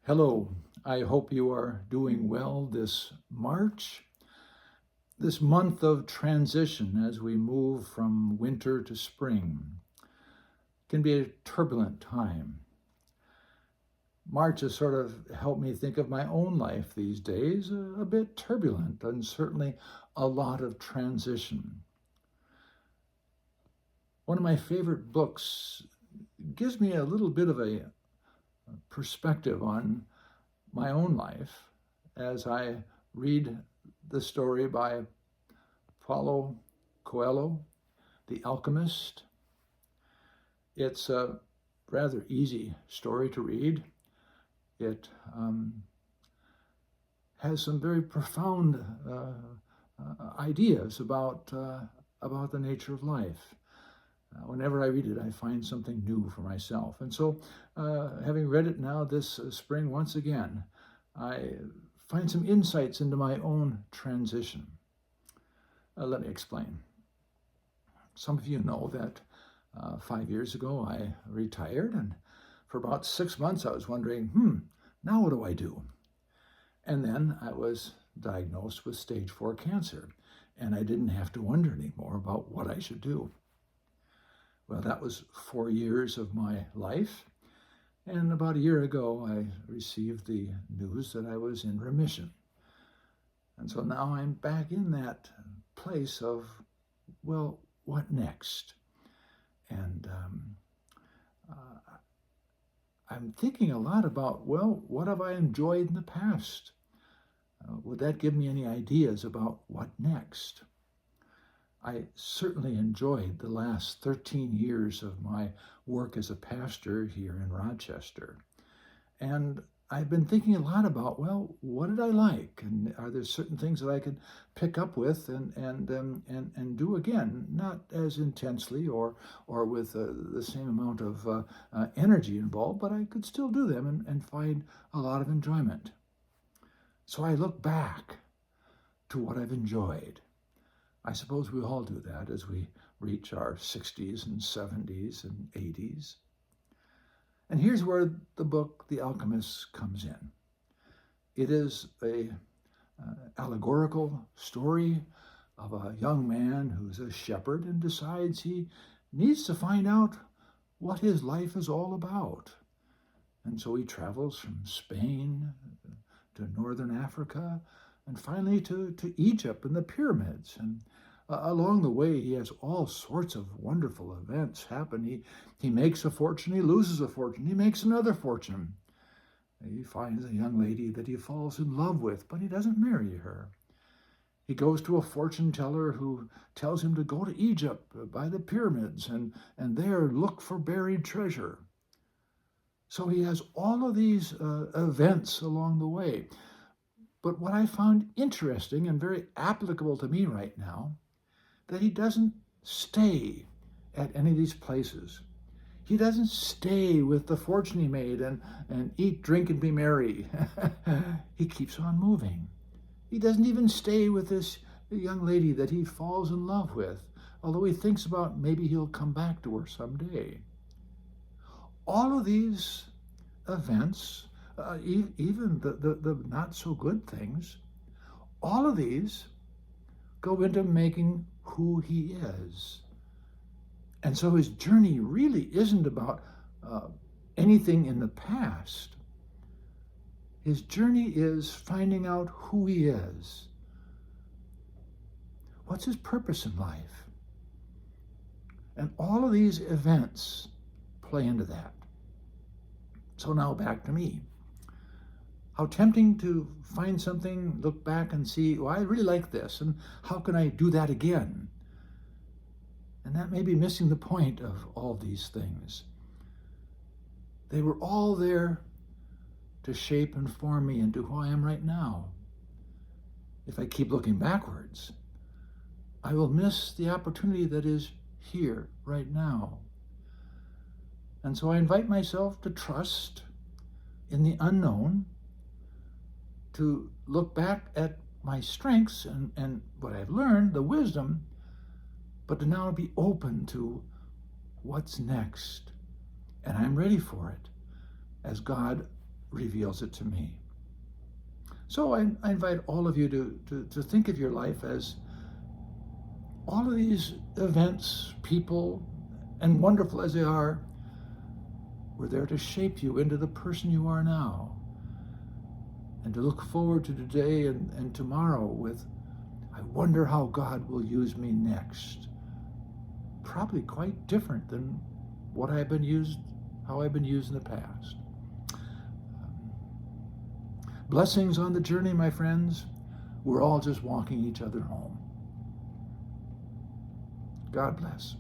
Hello, I hope you are doing well this March, this month of transition as we move from winter to spring. Can be a turbulent time. March has sort of helped me think of my own life these days, a bit turbulent and certainly a lot of transition. One of my favorite books gives me a little bit of a perspective on my own life as I read the story by Paulo Coelho, The Alchemist. It's a rather easy story to read. It has some very profound ideas about the nature of life. Whenever I read it, I find something new for myself. And so, having read it now this spring once again, I find some insights into my own transition. Let me explain. Some of you know that 5 years ago I retired, and for about 6 months I was wondering, now what do I do? And then I was diagnosed with stage 4 cancer, and I didn't have to wonder anymore about what I should do. Well, that was 4 years of my life. And about a year ago, I received the news that I was in remission. And so now I'm back in that place of, well, what next? And I'm thinking a lot about, well, what have I enjoyed in the past? Would that give me any ideas about what next? I certainly enjoyed the last 13 years of my work as a pastor here in Rochester. And I've been thinking a lot about, well, what did I like? And are there certain things that I could pick up with and do again, not as intensely or with the same amount of energy involved, but I could still do them and find a lot of enjoyment. So I look back to what I've enjoyed. I suppose we all do that as we reach our 60s and 70s and 80s. And here's where the book, The Alchemist, comes in. It is a allegorical story of a young man who's a shepherd and decides he needs to find out what his life is all about. And so he travels from Spain to northern Africa and finally to Egypt and the pyramids. And along the way, he has all sorts of wonderful events happen. He makes a fortune, he loses a fortune, he makes another fortune. He finds a young lady that he falls in love with, but he doesn't marry her. He goes to a fortune teller who tells him to go to Egypt by the pyramids and there look for buried treasure. So he has all of these events along the way. But what I found interesting and very applicable to me right now, that he doesn't stay at any of these places. He doesn't stay with the fortune he made and eat, drink, and be merry. He keeps on moving. He doesn't even stay with this young lady that he falls in love with, although he thinks about maybe he'll come back to her someday. All of these events, even the not so good things, all of these go into making who he is. And so his journey really isn't about anything in the past. His journey is finding out who he is. What's his purpose in life? And all of these events play into that. So now back to me. How tempting to find something, look back and see, well, I really like this, and how can I do that again? And that may be missing the point of all these things. They were all there to shape and form me into who I am right now. If I keep looking backwards, I will miss the opportunity that is here right now. And so I invite myself to trust in the unknown, to look back at my strengths and what I've learned, the wisdom, but to now be open to what's next. And I'm ready for it as God reveals it to me. So I invite all of you to think of your life as all of these events, people, and wonderful as they are, were there to shape you into the person you are now. And to look forward to today and tomorrow with, I wonder how God will use me next. Probably quite different than how I've been used in the past. Blessings on the journey, my friends. We're all just walking each other home. God bless.